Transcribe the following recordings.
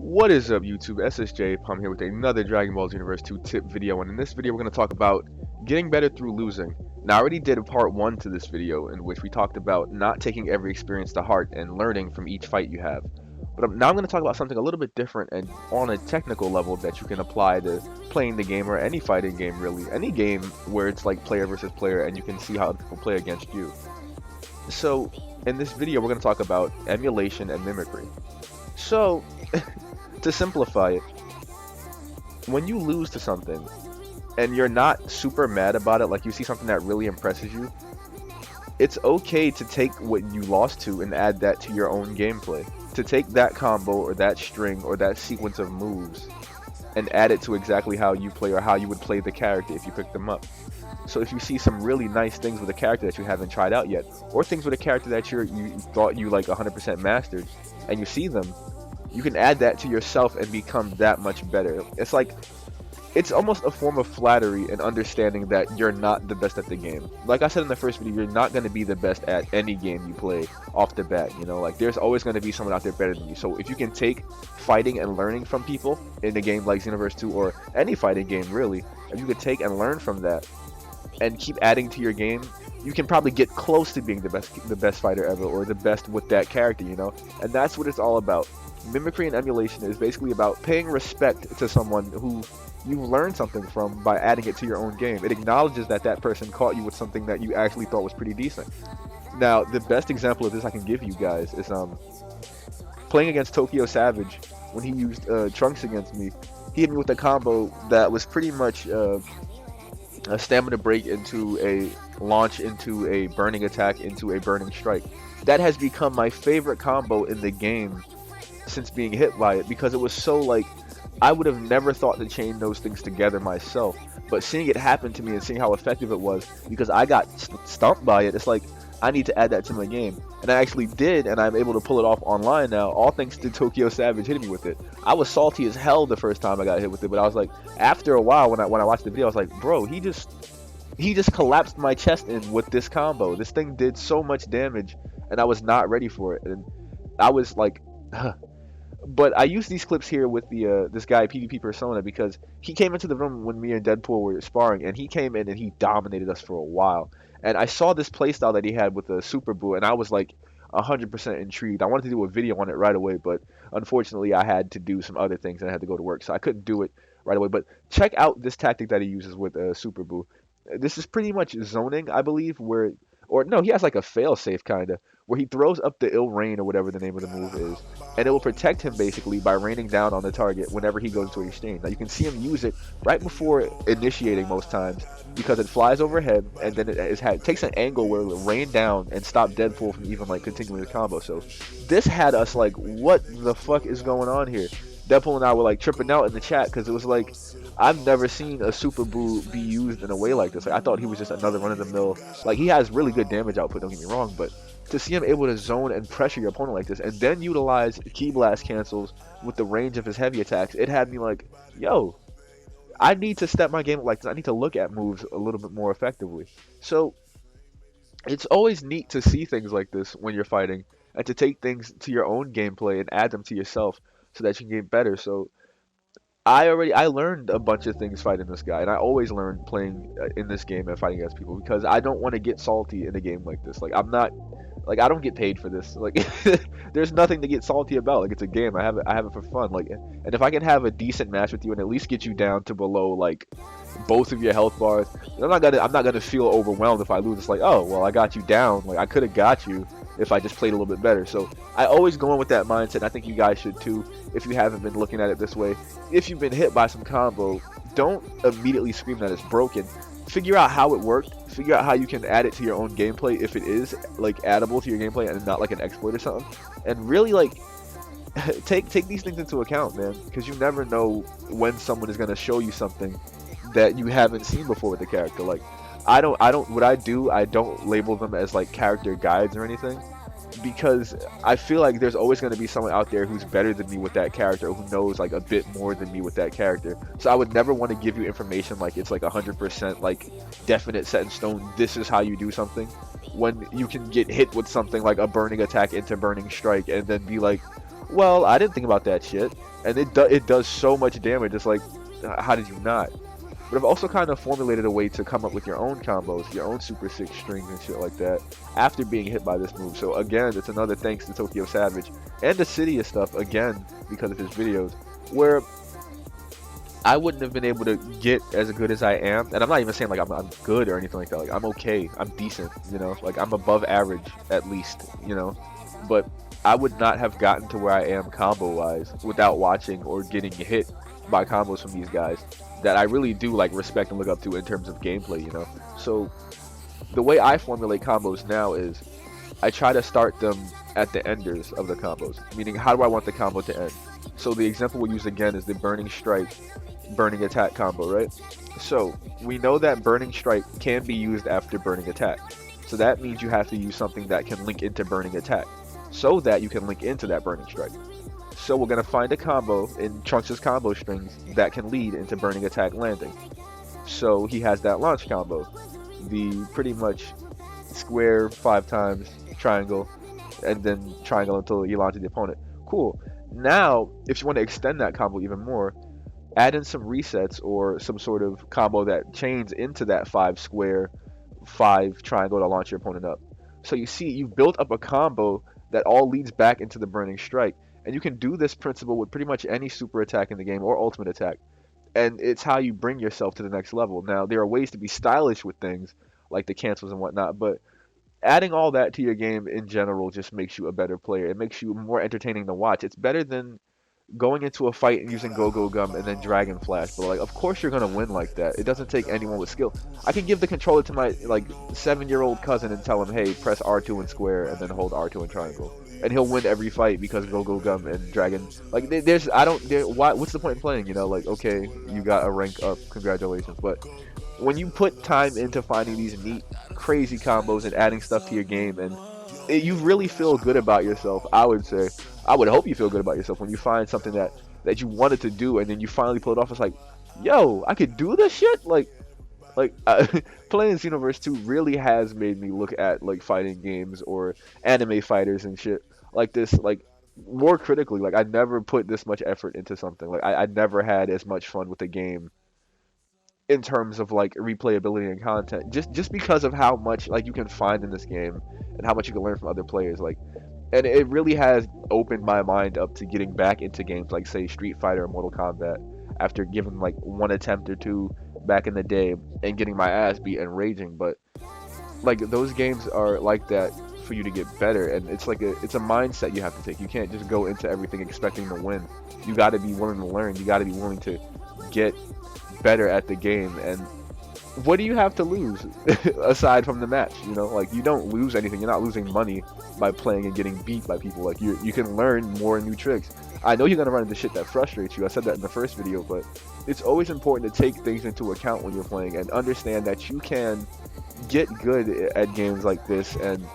What is up, YouTube? SSJ, I'm here with another Dragon Ball Xenoverse 2 tip video, and in this video we're going to talk about getting better through losing. Now, I already did a part 1 to this video in which we talked about not taking every experience to heart and learning from each fight you have. But now I'm going to talk about something a little bit different and on a technical level that you can apply to playing the game or any fighting game really. Any game where it's like player versus player and you can see how people play against you. So, in this video we're going to talk about emulation and mimicry. So, to simplify it, when you lose to something and you're not super mad about it, like you see something that really impresses you, it's okay to take what you lost to and add that to your own gameplay. To take that combo or that string or that sequence of moves and add it to exactly how you play or how you would play the character if you picked them up. So if you see some really nice things with a character that you haven't tried out yet, or things with a character that you thought you like 100% mastered, and you see them, you can add that to yourself and become that much better. It's like, it's almost a form of flattery and understanding that you're not the best at the game. Like I said in the first video, you're not going to be the best at any game you play off the bat, you know, like there's always going to be someone out there better than you. So if you can take fighting and learning from people in a game like Xenoverse 2 or any fighting game really, if you could take and learn from that and keep adding to your game, you can probably get close to being the best fighter ever, or the best with that character, you know? And that's what it's all about. Mimicry and emulation is basically about paying respect to someone who you learned something from by adding it to your own game. It acknowledges that that person caught you with something that you actually thought was pretty decent. Now, the best example of this I can give you guys is playing against Tokyo Savage. When he used Trunks against me, he hit me with a combo that was pretty much a stamina break into a launch into a burning attack into a burning strike. That has become my favorite combo in the game since being hit by it, because it was so like, I would have never thought to chain those things together myself, but seeing it happen to me and seeing how effective it was because I got stumped by it, it's like, I need to add that to my game. And I actually did, and I'm able to pull it off online now, all thanks to Tokyo Savage hitting me with it. I was salty as hell the first time I got hit with it, but I was like, after a while when I watched the video, I was like, bro, he just collapsed my chest in with this combo. This thing did so much damage, and I was not ready for it. And I was like, huh. But I use these clips here with the this guy PvP Persona because he came into the room when me and Deadpool were sparring, and he came in and he dominated us for a while. And I saw this playstyle that he had with the Super Boo, and I was like 100% intrigued. I wanted to do a video on it right away, but unfortunately I had to do some other things and I had to go to work, so I couldn't do it right away. But check out this tactic that he uses with Super Boo. This is pretty much zoning, I believe, where, or no, he has like a fail-safe kind of, where he throws up the ill rain or whatever the name of the move is, and it will protect him basically by raining down on the target whenever he goes into an exchange. Now you can see him use it right before initiating most times, because it flies overhead and then it takes an angle where it will rain down and stop Deadpool from even like continuing the combo. So this had us like, what the fuck is going on here? Deadpool and I were like tripping out in the chat because it was like, I've never seen a Super Boo be used in a way like this. Like, I thought he was just another run-of-the-mill. Like, he has really good damage output, don't get me wrong, but to see him able to zone and pressure your opponent like this and then utilize Ki Blast cancels with the range of his heavy attacks, it had me like, yo, I need to step my game up like this. I need to look at moves a little bit more effectively. So it's always neat to see things like this when you're fighting and to take things to your own gameplay and add them to yourself so that you can get better. So I learned a bunch of things fighting this guy, and I always learn playing in this game and fighting against people because I don't want to get salty in a game like this. Like, I'm not, like, I don't get paid for this. Like, there's nothing to get salty about. Like, it's a game. I have it for fun. Like, and if I can have a decent match with you and at least get you down to below like both of your health bars, I'm not gonna feel overwhelmed if I lose. It's like, oh well, I got you down. Like, I could have got you if I just played a little bit better. So I always go in with that mindset. I think you guys should too, if you haven't been looking at it this way. If you've been hit by some combo, don't immediately scream that it's broken. Figure out how it worked. Figure out how you can add it to your own gameplay if it is like addable to your gameplay and not like an exploit or something. And really like take these things into account, man, because you never know when someone is going to show you something that you haven't seen before with the character. Like, I don't label them as like character guides or anything, because I feel like there's always going to be someone out there who's better than me with that character, who knows like a bit more than me with that character. So I would never want to give you information like it's like 100% like definite set in stone, this is how you do something, when you can get hit with something like a burning attack into burning strike and then be like, Well, I didn't think about that shit, and it does so much damage. It's like, how did you not? But I've also kind of formulated a way to come up with your own combos, your own Super 6 strings and shit like that after being hit by this move. So again, it's another thanks to Tokyo Savage and the Cydia stuff again because of his videos, where I wouldn't have been able to get as good as I am. And I'm not even saying like I'm good or anything like that. Like I'm okay, I'm decent, you know, like I'm above average at least, you know. But I would not have gotten to where I am combo wise without watching or getting hit by combos from these guys that I really do like respect and look up to in terms of gameplay, you know. So the way I formulate combos now is I try to start them at the enders of the combos, meaning how do I want the combo to end. So the example we'll use again is the Burning Strike, Burning Attack combo, right? So we know that Burning Strike can be used after Burning Attack. So that means you have to use something that can link into Burning Attack so that you can link into that Burning Strike. So we're going to find a combo in Trunks' combo strings that can lead into Burning Attack landing. So he has that launch combo, the pretty much square 5 times, triangle, and then triangle until you launch the opponent. Cool. Now, if you want to extend that combo even more, add in some resets or some sort of combo that chains into that 5 square, 5 triangle to launch your opponent up. So you see, you've built up a combo that all leads back into the Burning Strike. And you can do this principle with pretty much any super attack in the game or ultimate attack. And it's how you bring yourself to the next level. Now, there are ways to be stylish with things like the cancels and whatnot, but adding all that to your game in general just makes you a better player. It makes you more entertaining to watch. It's better than going into a fight and using Go-Go Gum and then Dragon Flash. But like, of course you're gonna win like that. It doesn't take anyone with skill. I can give the controller to my like 7-year-old cousin and tell him, hey, press R2 and square and then hold R2 and triangle, and he'll win every fight because Go-Go Gum and Dragon. Like, there's I don't why what's the point in playing? You know, like, okay, you got a rank up, congratulations. But when you put time into finding these neat, crazy combos and adding stuff to your game, and you really feel good about yourself, I would say. I would hope you feel good about yourself when you find something that you wanted to do and then you finally pull it off. It's like, yo, I could do this shit. Like playing Xenoverse 2 really has made me look at like fighting games or anime fighters and shit like this, like more critically. Like I never put this much effort into something. Like I never had as much fun with a game in terms of like replayability and content, just because of how much like you can find in this game and how much you can learn from other players. Like, and it really has opened my mind up to getting back into games like, say, Street Fighter or Mortal Kombat after giving like one attempt or two back in the day and getting my ass beat and raging. But like those games are like that for you to get better, and it's like it's a mindset you have to take. You can't just go into everything expecting to win. You got to be willing to learn. You got to be willing to get better at the game. And what do you have to lose aside from the match? You know, like you don't lose anything. You're not losing money by playing and getting beat by people. Like you can learn more new tricks. I know you're gonna run into shit that frustrates you. I said that in the first video, but it's always important to take things into account when you're playing and understand that you can get good at games like this, and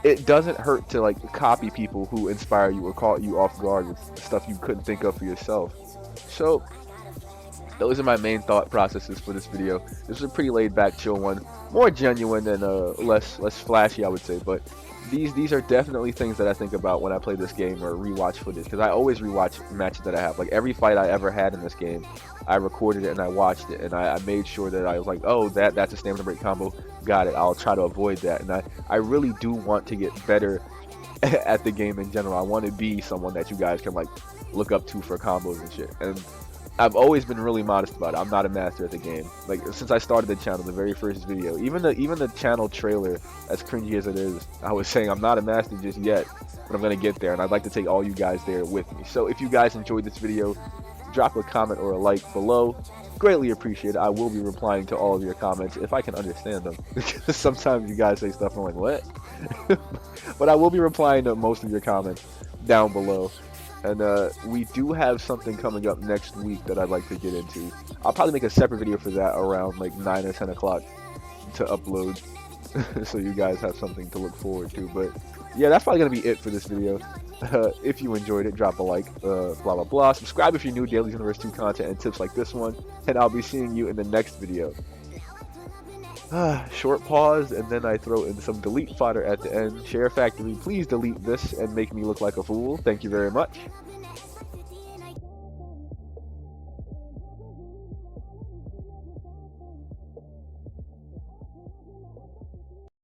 it doesn't hurt to like copy people who inspire you or caught you off guard with stuff you couldn't think of for yourself. So those are my main thought processes for this video. This was a pretty laid back, chill one, more genuine and less flashy, I would say. But these are definitely things that I think about when I play this game or rewatch footage, because I always rewatch matches that I have. Like every fight I ever had in this game, I recorded it and I watched it, and I made sure that I was like, oh, that's a stamina break combo, got it. I'll try to avoid that, and I really do want to get better at the game in general. I want to be someone that you guys can like look up to for combos and shit. And I've always been really modest about it. I'm not a master at the game. Like since I started the channel, the very first video, even the channel trailer, as cringy as it is, I was saying I'm not a master just yet, but I'm gonna get there, and I'd like to take all you guys there with me. So if you guys enjoyed this video, drop a comment or a like below. Greatly appreciated. I will be replying to all of your comments if I can understand them. Because sometimes you guys say stuff and I'm like, what? But I will be replying to most of your comments down below. And we do have something coming up next week that I'd like to get into. I'll probably make a separate video for that around like 9 or 10 o'clock to upload. So you guys have something to look forward to. But yeah, that's probably going to be it for this video. If you enjoyed it, drop a like, blah blah blah. Subscribe if you're new, daily Xenoverse 2 content and tips like this one. And I'll be seeing you in the next video. Short pause, and then I throw in some delete fodder at the end. Share Factory, please delete this and make me look like a fool. Thank you very much.